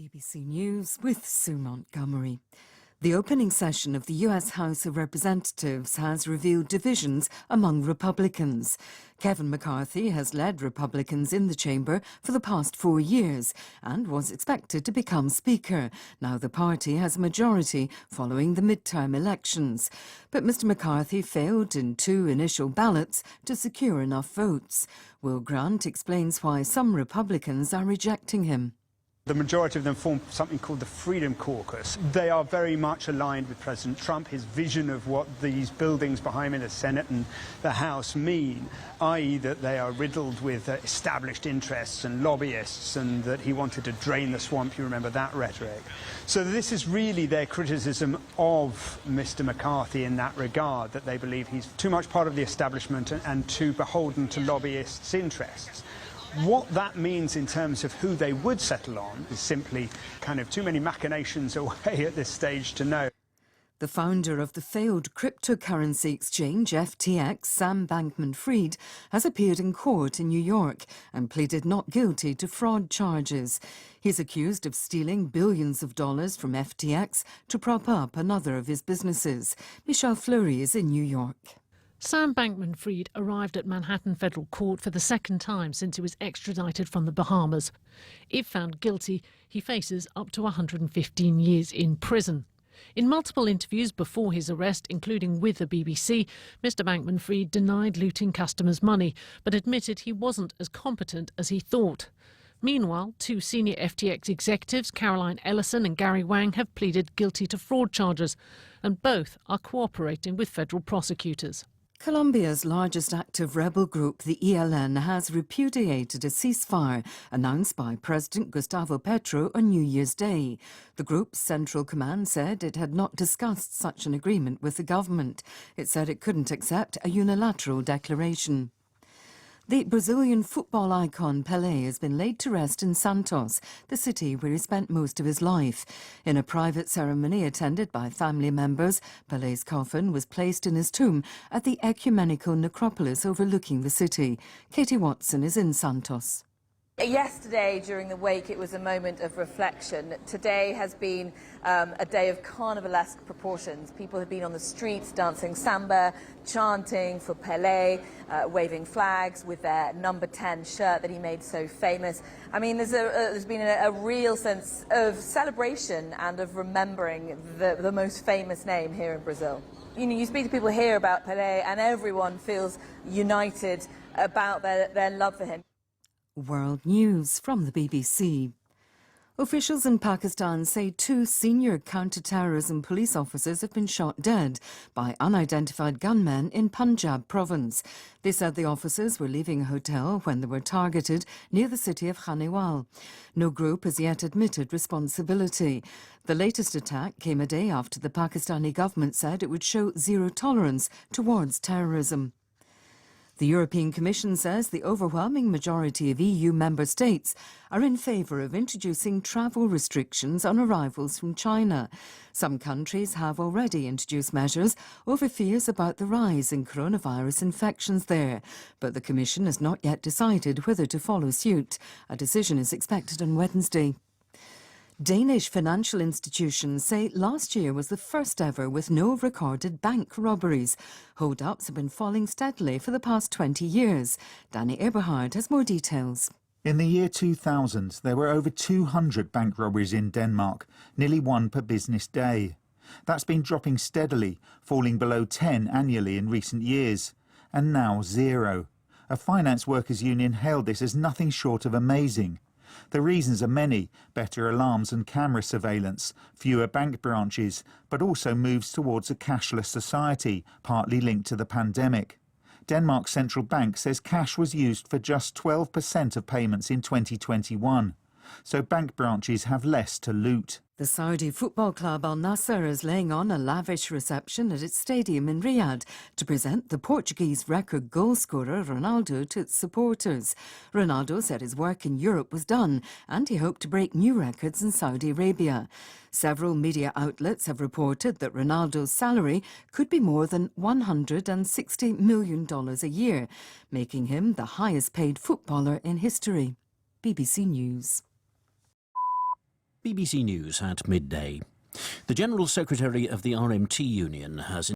BBC News with Sue Montgomery. The opening session of the US House of Representatives has revealed divisions among Republicans. Kevin McCarthy has led Republicans in the chamber for the past 4 years and was expected to become Speaker. Now the party has a majority following the midterm elections. But Mr McCarthy failed in 2 initial ballots to secure enough votes. Will Grant explains why some Republicans are rejecting him. The majority of them form something called the Freedom Caucus. They are very much aligned with President Trump, his vision of what these buildings behind me, the Senate and the House, mean, i.e. that they are riddled with established interests and lobbyists, and that he wanted to drain the swamp. You remember that rhetoric. So this is really their criticism of Mr McCarthy in that regard, that they believe he's too much part of the establishment and too beholden to lobbyists' interests. What that means in terms of who they would settle on is simply kind of too many machinations away at this stage to know. The founder of the failed cryptocurrency exchange FTX, Sam Bankman-Fried, has appeared in court in New York and pleaded not guilty to fraud charges. He's accused of stealing billions of dollars from FTX to prop up another of his businesses. Michelle Fleury is in New York. Sam Bankman-Fried arrived at Manhattan Federal Court for the second time since he was extradited from the Bahamas. If found guilty, he faces up to 115 years in prison. In multiple interviews before his arrest, including with the BBC, Mr Bankman-Fried denied looting customers' money, but admitted he wasn't as competent as he thought. Meanwhile, 2 senior FTX executives, Caroline Ellison and Gary Wang, have pleaded guilty to fraud charges, and both are cooperating with federal prosecutors. Colombia's largest active rebel group, the ELN, has repudiated a ceasefire announced by President Gustavo Petro on New Year's Day. The group's central command said it had not discussed such an agreement with the government. It said it couldn't accept a unilateral declaration. The Brazilian football icon Pelé has been laid to rest in Santos, the city where he spent most of his life. In a private ceremony attended by family members, Pelé's coffin was placed in his tomb at the ecumenical necropolis overlooking the city. Katie Watson is in Santos. Yesterday, during the wake, it was a moment of reflection. Today has been a day of carnivalesque proportions. People have been on the streets dancing samba, chanting for Pelé, waving flags with their number 10 shirt that he made so famous. I mean, there's been a real sense of celebration and of remembering the most famous name here in Brazil. You know, you speak to people here about Pelé and everyone feels united about their love for him. World News from the BBC. Officials in Pakistan say 2 senior counter-terrorism police officers have been shot dead by unidentified gunmen in Punjab province. They said the officers were leaving a hotel when they were targeted near the city of Khanewal. No group has yet admitted responsibility. The latest attack came a day after the Pakistani government said it would show zero tolerance towards terrorism. The European Commission says the overwhelming majority of EU member states are in favour of introducing travel restrictions on arrivals from China. Some countries have already introduced measures over fears about the rise in coronavirus infections there, but the Commission has not yet decided whether to follow suit. A decision is expected on Wednesday. Danish financial institutions say last year was the first ever with no recorded bank robberies. Hold-ups have been falling steadily for the past 20 years. Danny Eberhard has more details. In the year 2000, there were over 200 bank robberies in Denmark, nearly 1 per business day. That's been dropping steadily, falling below 10 annually in recent years, and now 0. A finance workers' union hailed this as nothing short of amazing. The reasons are many: better alarms and camera surveillance, fewer bank branches, but also moves towards a cashless society, partly linked to the pandemic. Denmark's central bank says cash was used for just 12% of payments in 2021, so bank branches have less to loot. The Saudi football club Al Nassr is laying on a lavish reception at its stadium in Riyadh to present the Portuguese record goal scorer Ronaldo to its supporters. Ronaldo said his work in Europe was done and he hoped to break new records in Saudi Arabia. Several media outlets have reported that Ronaldo's salary could be more than $160 million a year, making him the highest paid footballer in history. BBC News. BBC News at midday. The General Secretary of the RMT Union has